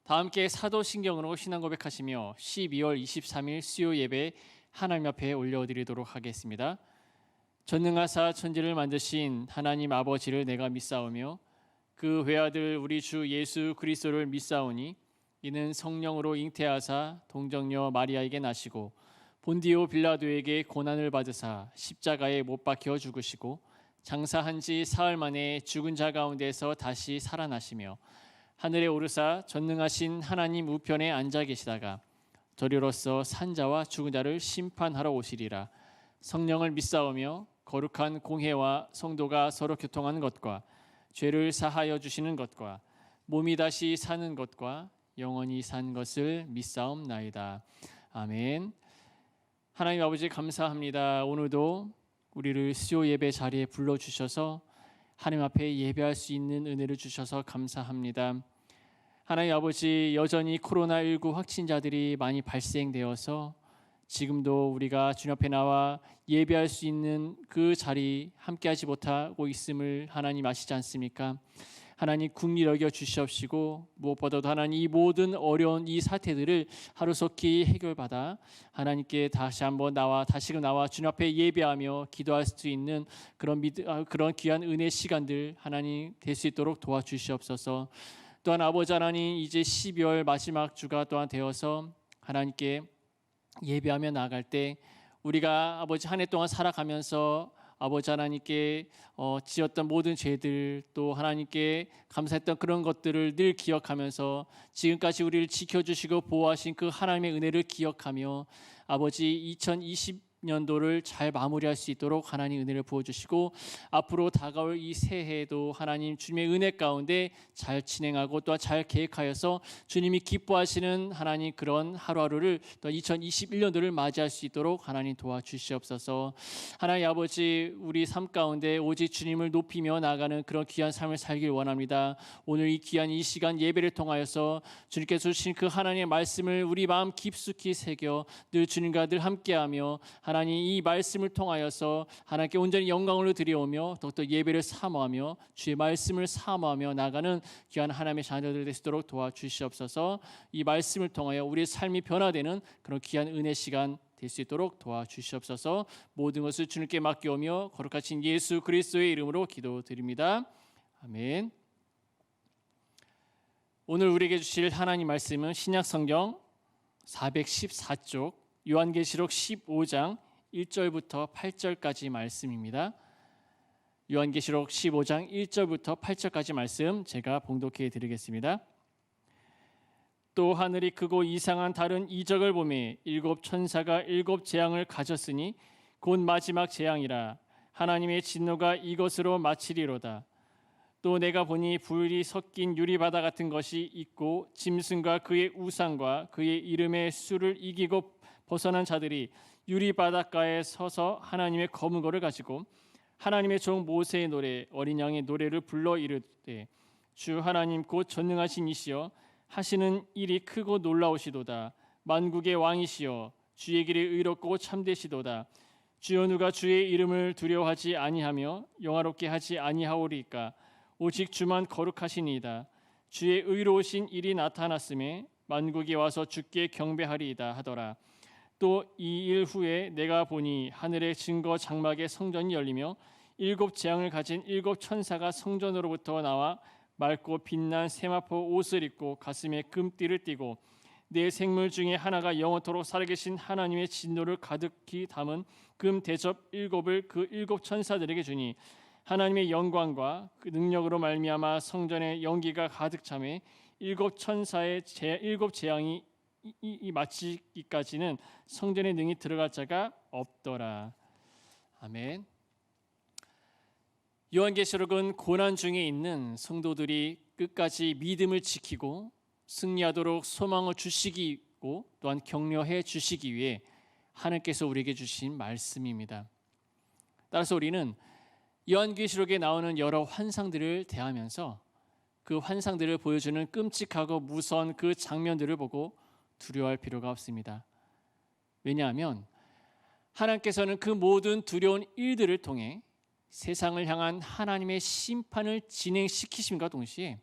다 함께 사도신경으로 신앙 고백하시며 12월 23일 수요 예배 하나님 앞에 올려드리도록 하겠습니다. 전능하사 천지를 만드신 하나님 아버지를 내가 믿사오며 그 외아들 우리 주 예수 그리스도를 믿사오니 이는 성령으로 잉태하사 동정녀 마리아에게 나시고 본디오 빌라도에게 고난을 받으사 십자가에 못 박혀 죽으시고 장사한 지 사흘 만에 죽은 자 가운데서 다시 살아나시며 하늘에 오르사 전능하신 하나님 우편에 앉아 계시다가 저리로서 산자와 죽은 자를 심판하러 오시리라. 성령을 믿사오며 거룩한 공회와 성도가 서로 교통하는 것과 죄를 사하여 주시는 것과 몸이 다시 사는 것과 영원히 산 것을 믿사옵나이다. 아멘. 하나님 아버지 감사합니다. 오늘도 우리를 수요 예배 자리에 불러주셔서 하나님 앞에 예배할 수 있는 은혜를 주셔서 감사합니다. 하나님 아버지, 여전히 코로나19 확진자들이 많이 발생되어서 지금도 우리가 주님 앞에 나와 예배할 수 있는 그 자리 함께하지 못하고 있음을 하나님 아시지 않습니까? 하나님 긍휼히 여겨 주시옵시고 무엇보다도 하나님 이 모든 어려운 이 사태들을 하루속히 해결받아 하나님께 다시금 나와 주님 앞에 예배하며 기도할 수 있는 그런 귀한 은혜 시간들 하나님 될 수 있도록 도와주시옵소서. 또한 아버지 하나님, 이제 12월 마지막 주가 또한 되어서 하나님께 예배하며 나아갈 때 우리가 아버지 한 해 동안 살아가면서 아버지 하나님께 지었던 모든 죄들, 또 하나님께 감사했던 그런 것들을 늘 기억하면서 지금까지 우리를 지켜주시고 보호하신 그 하나님의 은혜를 기억하며 아버지 2020년도를 잘 마무리할 수 있도록 하나님 은혜를 부어주시고 앞으로 다가올 이 새해도 하나님 주님의 은혜 가운데 잘 진행하고 또 잘 계획하여서 주님이 기뻐하시는 하나님 그런 하루하루를 또 2021년도를 맞이할 수 있도록 하나님 도와주시옵소서. 하나님 아버지, 우리 삶 가운데 오직 주님을 높이며 나아가는 그런 귀한 삶을 살길 원합니다. 오늘 이 귀한 이 시간 예배를 통하여서 주님께서 주신 그 하나님의 말씀을 우리 마음 깊숙이 새겨 늘 주님과 늘 함께하며 하나님 이 말씀을 통하여서 하나님께 온전히 영광을 드려오며 더욱더 예배를 사모하며 주의 말씀을 사모하며 나가는 귀한 하나님의 자녀들 될 수 있도록 도와주시옵소서. 이 말씀을 통하여 우리의 삶이 변화되는 그런 귀한 은혜 시간 될 수 있도록 도와주시옵소서. 모든 것을 주님께 맡겨오며 거룩하신 예수 그리스도의 이름으로 기도드립니다. 아멘. 오늘 우리에게 주실 하나님 말씀은 신약성경 414쪽 요한계시록 15장 1절부터 8절까지 말씀입니다. 요한계시록 15장 1절부터 8절까지 말씀 제가 봉독해 드리겠습니다. 또 하늘이 크고 이상한 다른 이적을 보매 일곱 천사가 일곱 재앙을 가졌으니 곧 마지막 재앙이라. 하나님의 진노가 이것으로 마치리로다. 또 내가 보니 불이 섞인 유리바다 같은 것이 있고 짐승과 그의 우상과 그의 이름의 수를 이기고 벗어난 자들이 유리바닷가에 서서 하나님의 검은 거를 가지고 하나님의 종 모세의 노래 어린 양의 노래를 불러 이르되 주 하나님 곧 전능하신 이시여 하시는 일이 크고 놀라우시도다. 만국의 왕이시여 주의 길이 의롭고 참되시도다. 주여 누가 주의 이름을 두려워하지 아니하며 영화롭게 하지 아니하오리까. 오직 주만 거룩하시니이다. 주의 의로우신 일이 나타났음에 만국이 와서 주께 경배하리이다 하더라. 또 이 일 후에 내가 보니 하늘의 증거 장막의 성전이 열리며 일곱 재앙을 가진 일곱 천사가 성전으로부터 나와 맑고 빛난 세마포 옷을 입고 가슴에 금띠를 띠고 네 생물 중에 하나가 영원토록 살아계신 하나님의 진노를 가득히 담은 금 대접 일곱을 그 일곱 천사들에게 주니 하나님의 영광과 그 능력으로 말미암아 성전의 연기가 가득 차매 일곱 천사의 일곱 재앙이 마치기까지는 성전에 능히 들어갈 자가 없더라. 아멘. 요한계시록은 고난 중에 있는 성도들이 끝까지 믿음을 지키고 승리하도록 소망을 주시기고 또한 격려해 주시기 위해 하나님께서 우리에게 주신 말씀입니다. 따라서 우리는 요한계시록에 나오는 여러 환상들을 대하면서 그 환상들을 보여주는 끔찍하고 무서운 그 장면들을 보고 두려워할 필요가 없습니다. 왜냐하면 하나님께서는 그 모든 두려운 일들을 통해 세상을 향한 하나님의 심판을 진행시키심과 동시에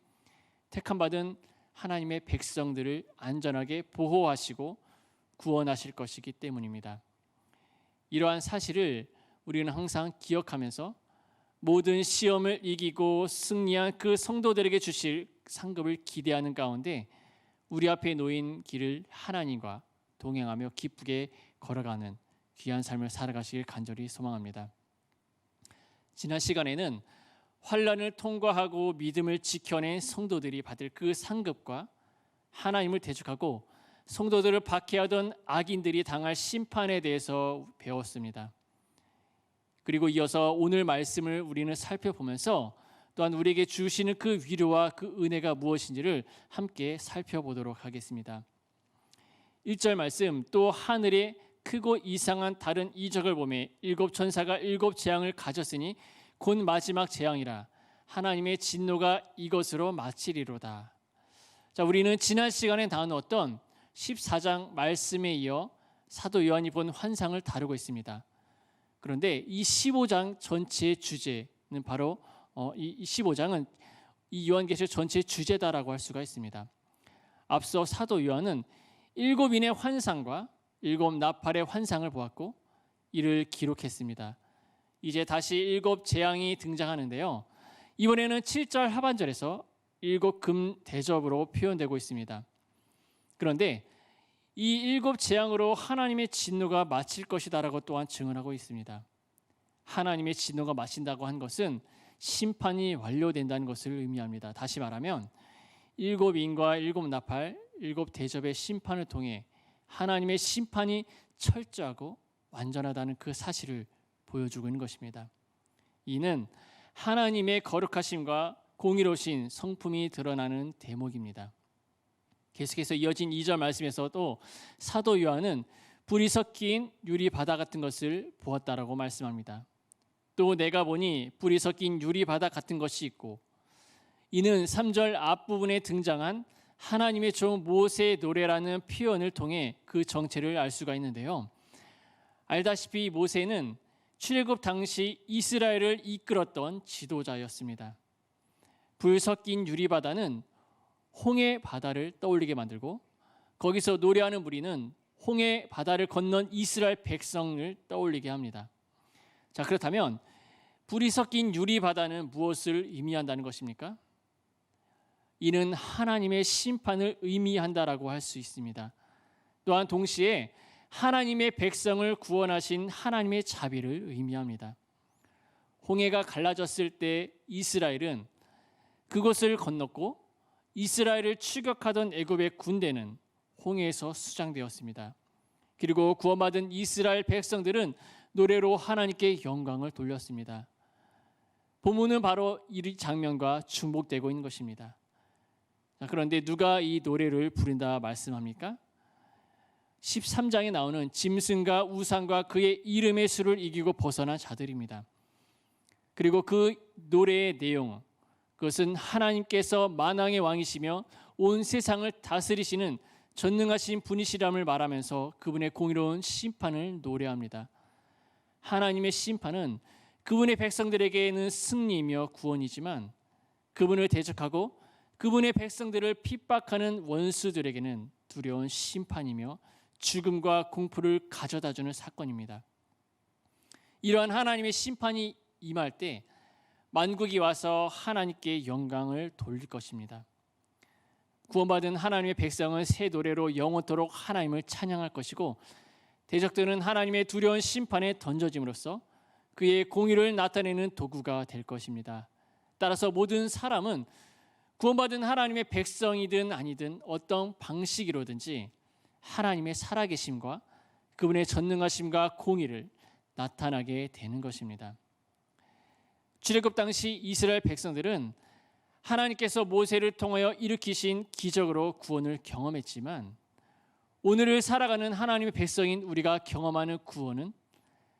택함받은 하나님의 백성들을 안전하게 보호하시고 구원하실 것이기 때문입니다. 이러한 사실을 우리는 항상 기억하면서 모든 시험을 이기고 승리한 그 성도들에게 주실 상급을 기대하는 가운데 우리 앞에 놓인 길을 하나님과 동행하며 기쁘게 걸어가는 귀한 삶을 살아가시길 간절히 소망합니다. 지난 시간에는 환난을 통과하고 믿음을 지켜낸 성도들이 받을 그 상급과 하나님을 대적하고 성도들을 박해하던 악인들이 당할 심판에 대해서 배웠습니다. 그리고 이어서 오늘 말씀을 우리는 살펴보면서 또한 우리에게 주시는 그 위로와 그 은혜가 무엇인지를 함께 살펴보도록 하겠습니다. 1절 말씀, 또 하늘에 크고 이상한 다른 이적을 보매 일곱 천사가 일곱 재앙을 가졌으니 곧 마지막 재앙이라 하나님의 진노가 이것으로 마치리로다. 자, 우리는 지난 시간에 나누었던 14장 말씀에 이어 사도 요한이 본 환상을 다루고 있습니다. 그런데 이 15장 전체의 주제는 바로 이 15장은 이 요한계시록 전체의 주제다라고 할 수가 있습니다. 앞서 사도 요한은 일곱 인의 환상과 일곱 나팔의 환상을 보았고 이를 기록했습니다. 이제 다시 일곱 재앙이 등장하는데요. 이번에는 7절 하반절에서 일곱 금 대접으로 표현되고 있습니다. 그런데 이 일곱 재앙으로 하나님의 진노가 마칠 것이다라고 또한 증언하고 있습니다. 하나님의 진노가 마친다고 한 것은 심판이 완료된다는 것을 의미합니다. 다시 말하면 일곱 인과 일곱 나팔, 일곱 대접의 심판을 통해 하나님의 심판이 철저하고 완전하다는 그 사실을 보여주고 있는 것입니다. 이는 하나님의 거룩하심과 공의로우신 성품이 드러나는 대목입니다. 계속해서 이어진 2절 말씀에서도 사도 요한은 불이 섞인 유리 바다 같은 것을 보았다라고 말씀합니다. 또 내가 보니 불이 섞인 유리 바다 같은 것이 있고, 이는 3절 앞부분에 등장한 하나님의 종 모세의 노래라는 표현을 통해 그 정체를 알 수가 있는데요. 알다시피 모세는 출애굽 당시 이스라엘을 이끌었던 지도자였습니다. 불 섞인 유리 바다는 홍해 바다를 떠올리게 만들고, 거기서 노래하는 무리는 홍해 바다를 건넌 이스라엘 백성을 떠올리게 합니다. 자, 그렇다면 불이 섞인 유리 바다는 무엇을 의미한다는 것입니까? 이는 하나님의 심판을 의미한다라고 할 수 있습니다. 또한 동시에 하나님의 백성을 구원하신 하나님의 자비를 의미합니다. 홍해가 갈라졌을 때 이스라엘은 그곳을 건넜고 이스라엘을 추격하던 애굽의 군대는 홍해에서 수장되었습니다. 그리고 구원받은 이스라엘 백성들은 노래로 하나님께 영광을 돌렸습니다. 본문은 바로 이 장면과 중복되고 있는 것입니다. 자, 그런데 누가 이 노래를 부른다 말씀합니까? 13장에 나오는 짐승과 우상과 그의 이름의 수를 이기고 벗어난 자들입니다. 그리고 그 노래의 내용, 그것은 하나님께서 만왕의 왕이시며 온 세상을 다스리시는 전능하신 분이시람을 말하면서 그분의 공의로운 심판을 노래합니다. 하나님의 심판은 그분의 백성들에게는 승리이며 구원이지만 그분을 대적하고 그분의 백성들을 핍박하는 원수들에게는 두려운 심판이며 죽음과 공포를 가져다주는 사건입니다. 이러한 하나님의 심판이 임할 때 만국이 와서 하나님께 영광을 돌릴 것입니다. 구원받은 하나님의 백성은 새 노래로 영원토록 하나님을 찬양할 것이고, 대적들은 하나님의 두려운 심판에 던져짐으로써 그의 공의를 나타내는 도구가 될 것입니다. 따라서 모든 사람은 구원받은 하나님의 백성이든 아니든 어떤 방식으로든지 하나님의 살아계심과 그분의 전능하심과 공의를 나타나게 되는 것입니다. 출애굽 당시 이스라엘 백성들은 하나님께서 모세를 통하여 일으키신 기적으로 구원을 경험했지만, 오늘을 살아가는 하나님의 백성인 우리가 경험하는 구원은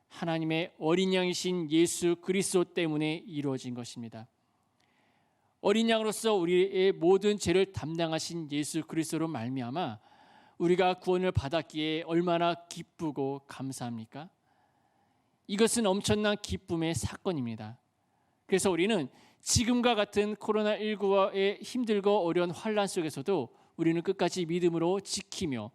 하나님의 어린 양이신 예수 그리스도 때문에 이루어진 것입니다. 어린 양으로서 우리의 모든 죄를 담당하신 예수 그리스도로 말미암아 우리가 구원을 받았기에 얼마나 기쁘고 감사합니까? 이것은 엄청난 기쁨의 사건입니다. 그래서 우리는 지금과 같은 코로나19의 힘들고 어려운 환란 속에서도 우리는 끝까지 믿음으로 지키며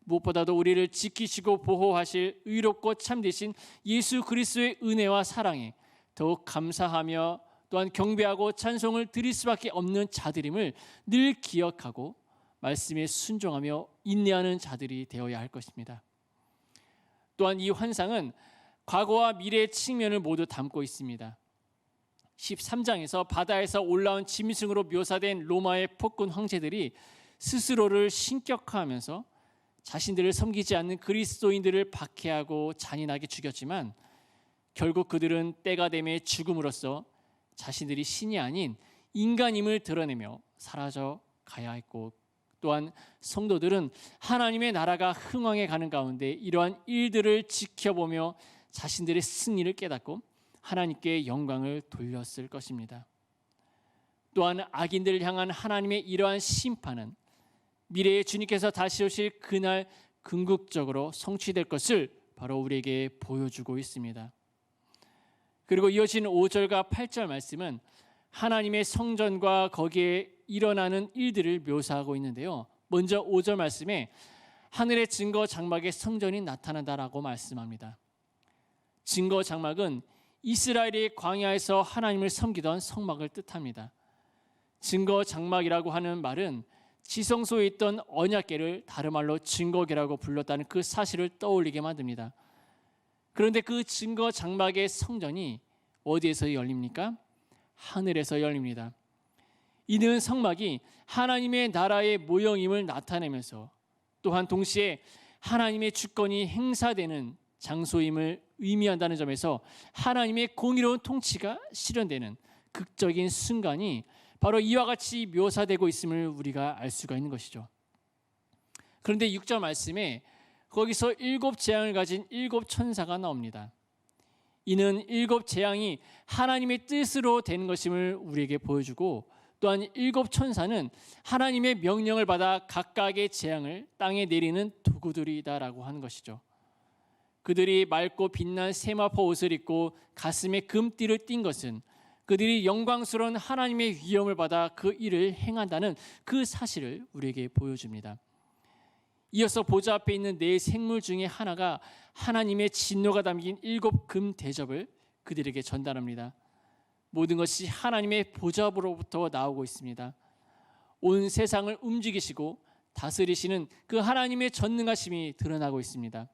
무엇보다도 우리를 지키시고 보호하실 의롭고 참되신 예수 그리스도의 은혜와 사랑에 더욱 감사하며 또한 경배하고 찬송을 드릴 수밖에 없는 자들임을 늘 기억하고 말씀에 순종하며 인내하는 자들이 되어야 할 것입니다. 또한 이 환상은 과거와 미래의 측면을 모두 담고 있습니다. 13장에서 바다에서 올라온 짐승으로 묘사된 로마의 폭군 황제들이 스스로를 신격화하면서 자신들을 섬기지 않는 그리스도인들을 박해하고 잔인하게 죽였지만 결국 그들은 때가 되매 죽음으로써 자신들이 신이 아닌 인간임을 드러내며 사라져 가야 했고, 또한 성도들은 하나님의 나라가 흥왕해 가는 가운데 이러한 일들을 지켜보며 자신들의 승리를 깨닫고 하나님께 영광을 돌렸을 것입니다. 또한 악인들을 향한 하나님의 이러한 심판은 미래에 주님께서 다시 오실 그날 궁극적으로 성취될 것을 바로 우리에게 보여주고 있습니다. 그리고 이어진 5절과 8절 말씀은 하나님의 성전과 거기에 일어나는 일들을 묘사하고 있는데요. 먼저 5절 말씀에 하늘의 증거 장막에 성전이 나타난다라고 말씀합니다. 증거 장막은 이스라엘이 광야에서 하나님을 섬기던 성막을 뜻합니다. 증거 장막이라고 하는 말은 지성소에 있던 언약궤를 다른 말로 증거궤라고 불렀다는 그 사실을 떠올리게 만듭니다. 그런데 그 증거 장막의 성전이 어디에서 열립니까? 하늘에서 열립니다. 이는 성막이 하나님의 나라의 모형임을 나타내면서 또한 동시에 하나님의 주권이 행사되는 장소임을 의미한다는 점에서 하나님의 공의로운 통치가 실현되는 극적인 순간이 바로 이와 같이 묘사되고 있음을 우리가 알 수가 있는 것이죠. 그런데 6절 말씀에 거기서 7 재앙을 가진 7 천사가 나옵니다. 이는 7 재앙이 하나님의 뜻으로 되는 것임을 우리에게 보여주고, 또한 7 천사는 하나님의 명령을 받아 각각의 재앙을 땅에 내리는 도구들이다라고 하는 것이죠. 그들이 맑고 빛난 세마포 옷을 입고 가슴에 금띠를 띈 것은 그들이 영광스러운 하나님의 위엄을 받아 그 일을 행한다는 그 사실을 우리에게 보여줍니다. 이어서 보좌 앞에 있는 네 생물 중에 하나가 하나님의 진노가 담긴 7 금 대접을 그들에게 전달합니다. 모든 것이 하나님의 보좌 앞으로부터 나오고 있습니다. 온 세상을 움직이시고 다스리시는 그 하나님의 전능하심이 드러나고 있습니다.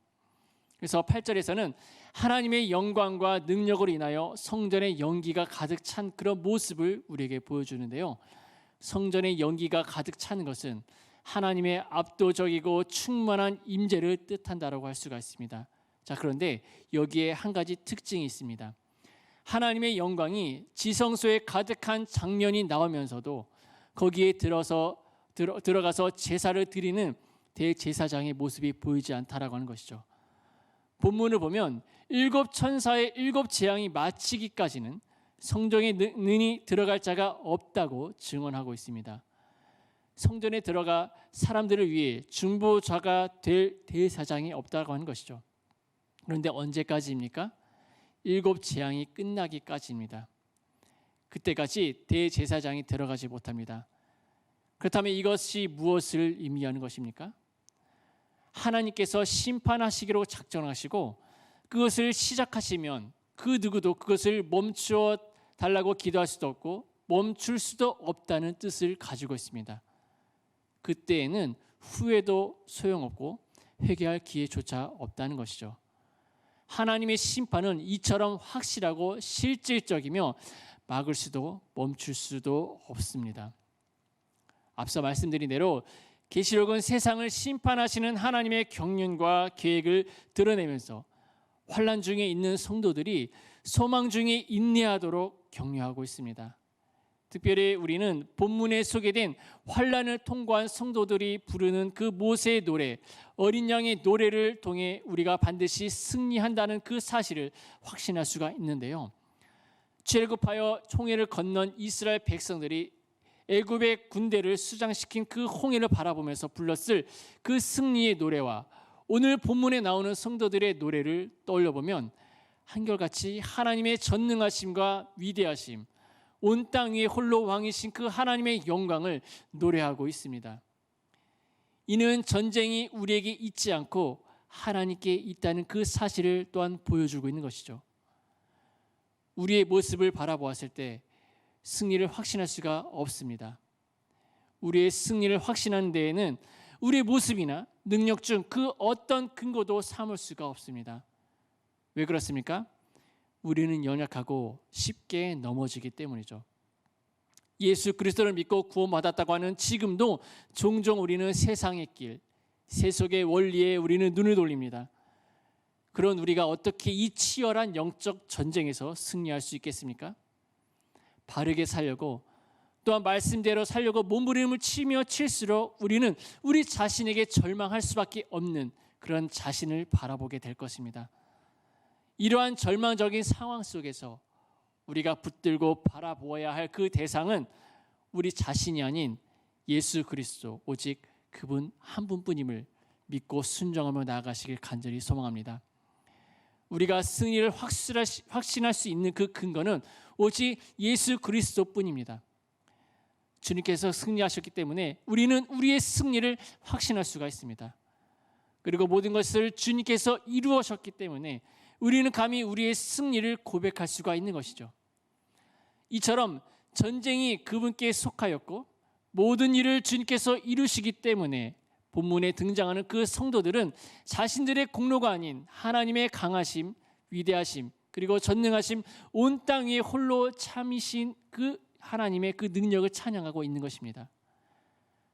그래서 8절에서는 하나님의 영광과 능력으로 인하여 성전의 연기가 가득 찬 그런 모습을 우리에게 보여주는데요. 성전의 연기가 가득 차는 것은 하나님의 압도적이고 충만한 임재를 뜻한다라고 할 수가 있습니다. 자, 그런데 여기에 한 가지 특징이 있습니다. 하나님의 영광이 지성소에 가득한 장면이 나오면서도 거기에 들어가서 제사를 드리는 대제사장의 모습이 보이지 않다라고 하는 것이죠. 본문을 보면 7 천사의 7 재앙이 마치기까지는 성전에 능히 들어갈 자가 없다고 증언하고 있습니다. 성전에 들어가 사람들을 위해 중보자가 될 대사장이 없다고 하는 것이죠. 그런데 언제까지입니까? 7 재앙이 끝나기까지입니다. 그때까지 대제사장이 들어가지 못합니다. 그렇다면 이것이 무엇을 의미하는 것입니까? 하나님께서 심판하시기로 작정하시고 그것을 시작하시면 그 누구도 그것을 멈추어 달라고 기도할 수도 없고 멈출 수도 없다는 뜻을 가지고 있습니다. 그때에는 후회도 소용없고 회개할 기회조차 없다는 것이죠. 하나님의 심판은 이처럼 확실하고 실질적이며 막을 수도 멈출 수도 없습니다. 앞서 말씀드린 대로 계시록은 세상을 심판하시는 하나님의 경륜과 계획을 드러내면서 환난 중에 있는 성도들이 소망 중에 인내하도록 격려하고 있습니다. 특별히 우리는 본문에 소개된 환난을 통과한 성도들이 부르는 그 모세의 노래, 어린 양의 노래를 통해 우리가 반드시 승리한다는 그 사실을 확신할 수가 있는데요. 출애굽하여 홍해를 건넌 이스라엘 백성들이 애굽의 군대를 수장시킨 그 홍해를 바라보면서 불렀을 그 승리의 노래와 오늘 본문에 나오는 성도들의 노래를 떠올려 보면 한결같이 하나님의 전능하심과 위대하심, 온 땅 위에 홀로 왕이신 그 하나님의 영광을 노래하고 있습니다. 이는 전쟁이 우리에게 있지 않고 하나님께 있다는 그 사실을 또한 보여주고 있는 것이죠. 우리의 모습을 바라보았을 때 승리를 확신할 수가 없습니다. 우리의 승리를 확신하는 데에는 우리의 모습이나 능력 중 그 어떤 근거도 삼을 수가 없습니다. 왜 그렇습니까? 우리는 연약하고 쉽게 넘어지기 때문이죠. 예수 그리스도를 믿고 구원받았다고 하는 지금도 종종 우리는 세상의 길, 세속의 원리에 우리는 눈을 돌립니다. 그런 우리가 어떻게 이 치열한 영적 전쟁에서 승리할 수 있겠습니까? 바르게 살려고 또한 말씀대로 살려고 몸부림을 치며 칠수록 우리는 우리 자신에게 절망할 수밖에 없는 그런 자신을 바라보게 될 것입니다. 이러한 절망적인 상황 속에서 우리가 붙들고 바라보아야 할 그 대상은 우리 자신이 아닌 예수 그리스도, 오직 그분 한 분뿐임을 믿고 순종하며 나아가시길 간절히 소망합니다. 우리가 승리를 확신할 수 있는 그 근거는 오직 예수 그리스도뿐입니다. 주님께서 승리하셨기 때문에 우리는 우리의 승리를 확신할 수가 있습니다. 그리고 모든 것을 주님께서 이루어셨기 때문에 우리는 감히 우리의 승리를 고백할 수가 있는 것이죠. 이처럼 전쟁이 그분께 속하였고 모든 일을 주님께서 이루시기 때문에 본문에 등장하는 그 성도들은 자신들의 공로가 아닌 하나님의 강하심, 위대하심, 그리고 전능하심, 온 땅 위에 홀로 참이신 그 하나님의 그 능력을 찬양하고 있는 것입니다.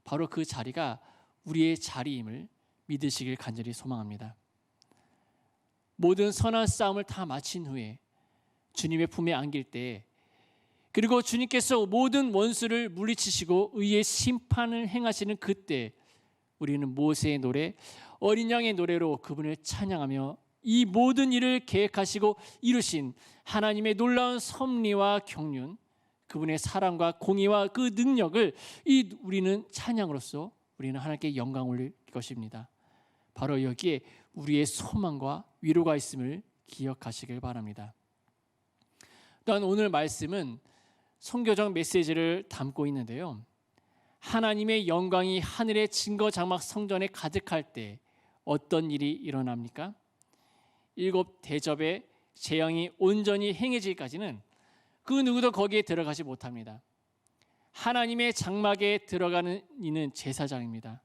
바로 그 자리가 우리의 자리임을 믿으시길 간절히 소망합니다. 모든 선한 싸움을 다 마친 후에 주님의 품에 안길 때, 그리고 주님께서 모든 원수를 물리치시고 의의 심판을 행하시는 그때 우리는 모세의 노래, 어린 양의 노래로 그분을 찬양하며 이 모든 일을 계획하시고 이루신 하나님의 놀라운 섭리와 경륜, 그분의 사랑과 공의와 그 능력을 우리는 찬양으로써 우리는 하나님께 영광 올릴 것입니다. 바로 여기에 우리의 소망과 위로가 있음을 기억하시길 바랍니다. 또한 오늘 말씀은 선교적 메시지를 담고 있는데요. 하나님의 영광이 하늘의 증거 장막 성전에 가득할 때 어떤 일이 일어납니까? 7 대접의 재앙이 온전히 행해지기까지는 그 누구도 거기에 들어가지 못합니다. 하나님의 장막에 들어가는 이는 제사장입니다.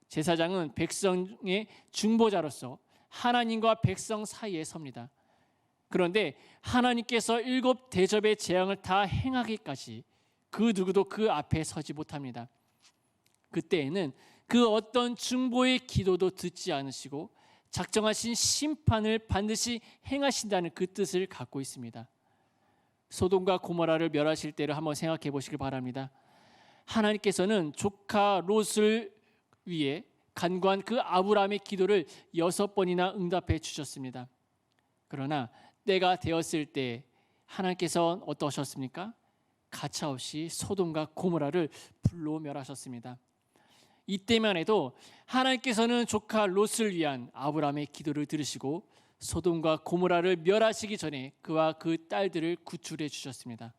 제사장은 백성의 중보자로서 하나님과 백성 사이에 섭니다. 그런데 하나님께서 7 대접의 재앙을 다 행하기까지 그 누구도 그 앞에 서지 못합니다. 그때에는 그 어떤 중보의 기도도 듣지 않으시고 작정하신 심판을 반드시 행하신다는 그 뜻을 갖고 있습니다. 소돔과 고모라를 멸하실 때를 한번 생각해 보시길 바랍니다. 하나님께서는 조카 롯을 위해 간구한 그 아브라함의 기도를 6번이나 응답해 주셨습니다. 그러나 때가 되었을 때 하나님께서 어떠셨습니까? 가차없이 소돔과 고모라를 불로 멸하셨습니다. 이때만 해도 하나님께서는 조카 롯을 위한 아브라함의 기도를 들으시고 소돔과 고모라를 멸하시기 전에 그와 그 딸들을 구출해 주셨습니다.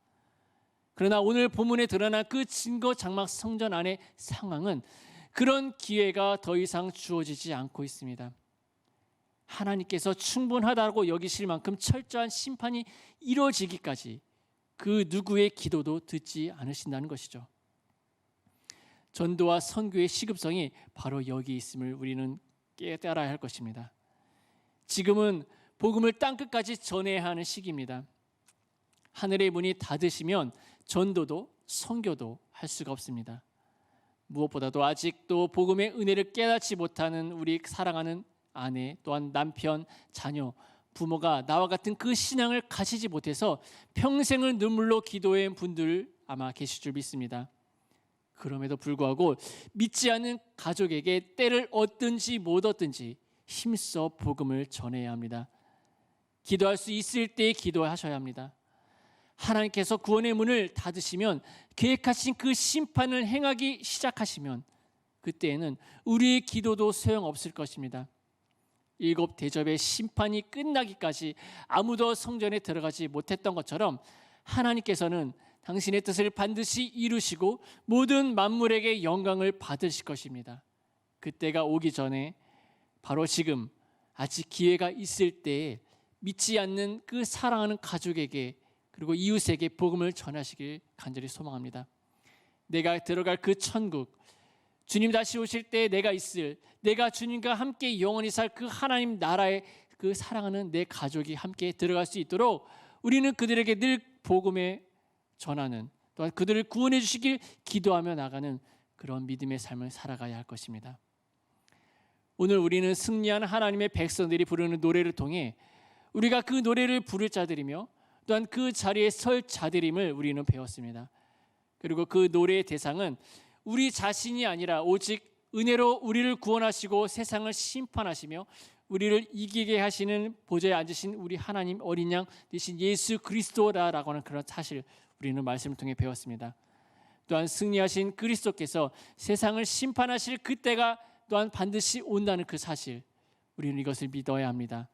그러나 오늘 본문에 드러난 그 증거 장막 성전 안의 상황은 그런 기회가 더 이상 주어지지 않고 있습니다. 하나님께서 충분하다고 여기실 만큼 철저한 심판이 이루어지기까지 그 누구의 기도도 듣지 않으신다는 것이죠. 전도와 선교의 시급성이 바로 여기 있음을 우리는 깨달아야 할 것입니다. 지금은 복음을 땅끝까지 전해야 하는 시기입니다. 하늘의 문이 닫으시면 전도도 선교도 할 수가 없습니다. 무엇보다도 아직도 복음의 은혜를 깨닫지 못하는 우리 사랑하는 아내, 또한 남편, 자녀, 부모가 나와 같은 그 신앙을 가지지 못해서 평생을 눈물로 기도한 분들 아마 계실 줄 믿습니다. 그럼에도 불구하고 믿지 않는 가족에게 때를 얻든지 못 얻든지 힘써 복음을 전해야 합니다. 기도할 수 있을 때 기도하셔야 합니다. 하나님께서 구원의 문을 닫으시면, 계획하신 그 심판을 행하기 시작하시면 그때에는 우리의 기도도 소용없을 것입니다. 7 대접의 심판이 끝나기까지 아무도 성전에 들어가지 못했던 것처럼 하나님께서는 당신의 뜻을 반드시 이루시고 모든 만물에게 영광을 받으실 것입니다. 그때가 오기 전에 바로 지금 아직 기회가 있을 때에 믿지 않는 그 사랑하는 가족에게 그리고 이웃에게 복음을 전하시길 간절히 소망합니다. 내가 들어갈 그 천국, 주님 다시 오실 때 내가 주님과 함께 영원히 살 그 하나님 나라에 그 사랑하는 내 가족이 함께 들어갈 수 있도록 우리는 그들에게 늘 복음에 전하는, 또한 그들을 구원해 주시길 기도하며 나가는 그런 믿음의 삶을 살아가야 할 것입니다. 오늘 우리는 승리한 하나님의 백성들이 부르는 노래를 통해 우리가 그 노래를 부를 자들이며 또한 그 자리에 설 자들임을 우리는 배웠습니다. 그리고 그 노래의 대상은 우리 자신이 아니라 오직 은혜로 우리를 구원하시고 세상을 심판하시며 우리를 이기게 하시는 보좌에 앉으신 우리 하나님 어린 양 되신 예수 그리스도라라고 하는 그런 사실 우리는 말씀을 통해 배웠습니다. 또한 승리하신 그리스도께서 세상을 심판하실 그때가 또한 반드시 온다는 그 사실, 우리는 이것을 믿어야 합니다.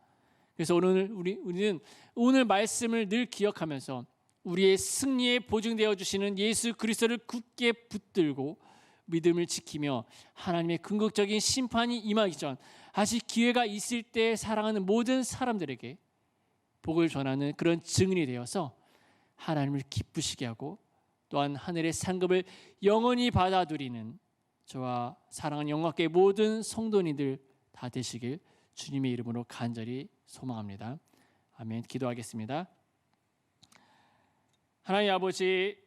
그래서 우리는 오늘 말씀을 늘 기억하면서 우리의 승리에 보증되어 주시는 예수 그리스도를 굳게 붙들고 믿음을 지키며 하나님의 궁극적인 심판이 임하기 전 아직 기회가 있을 때 사랑하는 모든 사람들에게 복을 전하는 그런 증인이 되어서 하나님을 기쁘시게 하고 또한 하늘의 상급을 영원히 받아 누리는 저와 사랑하는 영광교회 모든 성도님들 다 되시길 주님의 이름으로 간절히 소망합니다. 아멘. 기도하겠습니다. 하나님 아버지,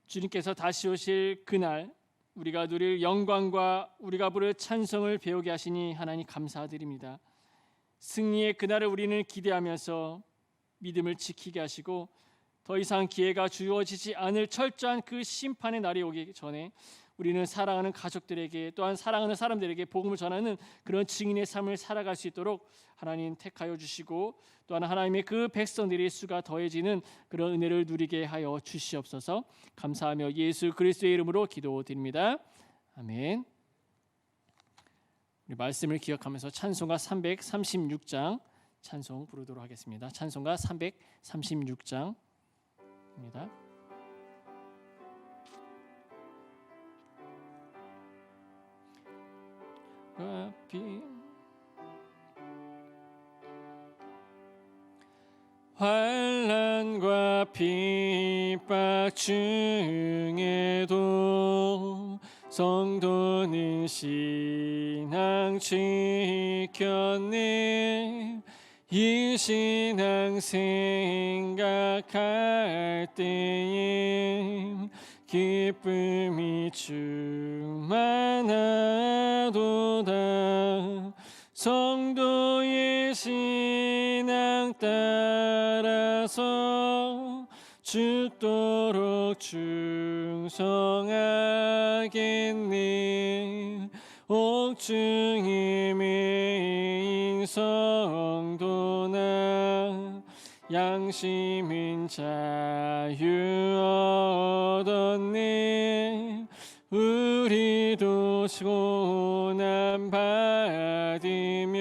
주님께서 다시 오실 그날 우리가 누릴 영광과 우리가 부를 찬송을 배우게 하시니 하나님 감사드립니다. 승리의 그날을 우리는 기대하면서 믿음을 지키게 하시고 더 이상 기회가 주어지지 않을 철저한 그 심판의 날이 오기 전에 우리는 사랑하는 가족들에게 또한 사랑하는 사람들에게 복음을 전하는 그런 증인의 삶을 살아갈 수 있도록 하나님 택하여 주시고 또한 하나님의 그 백성들의 수가 더해지는 그런 은혜를 누리게 하여 주시옵소서. 감사하며 예수 그리스도의 이름으로 기도드립니다. 아멘. 우리 말씀을 기억하면서 찬송가 336장 찬송 부르도록 하겠습니다. 찬송가 336장입니다. 환난과 핍박 중에도 성도는 신앙 지켰네. 이 신앙 생각할 때에 기쁨이 충만하도다. 성도의 신앙 따라서 죽도록 충성하겠네. 옥중의 메인 성도나 양심인 자유 얻었네. 우리도 고난 받으면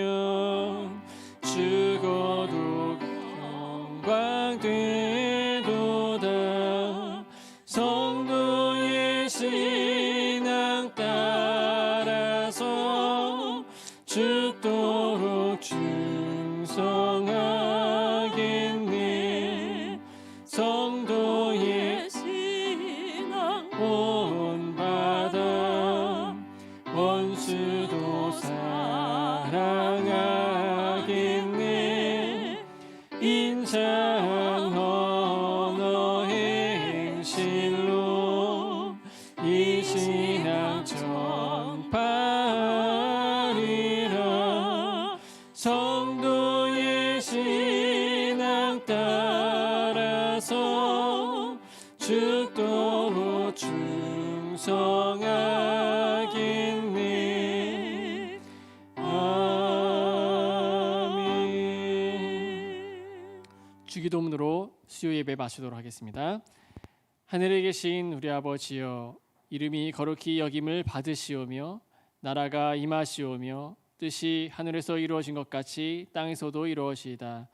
죽어도 영광 되도다. 성도의 신앙 따라서 죽도록 충성하겠네. 성도의 신앙 본받아 원수도 사랑하겠네. 인자한 언어 행실로 이 신앙 전파하리라. 성도의 신앙 따라서 죽도록 충성하겠네. 아멘. 주기도문으로 수요 예배 마치도록 하겠습니다. 하늘에 계신 우리 아버지여, 이름이 거룩히 여김을 받으시오며 나라가 임하시오며 뜻이 하늘에서 이루어진 것 같이 땅에서도 이루어지이다.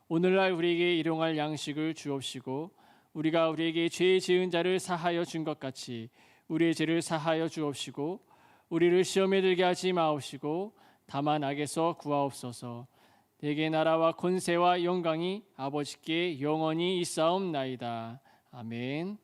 오늘날 우리에게 일용할 양식을 주옵시고 우리가 우리에게 죄 지은 자를 사하여 준 것 같이 우리의 죄를 사하여 주옵시고 우리를 시험에 들게 하지 마옵시고 다만 악에서 구하옵소서. 내게 나라와 권세와 영광이 아버지께 영원히 있사옵나이다. 아멘.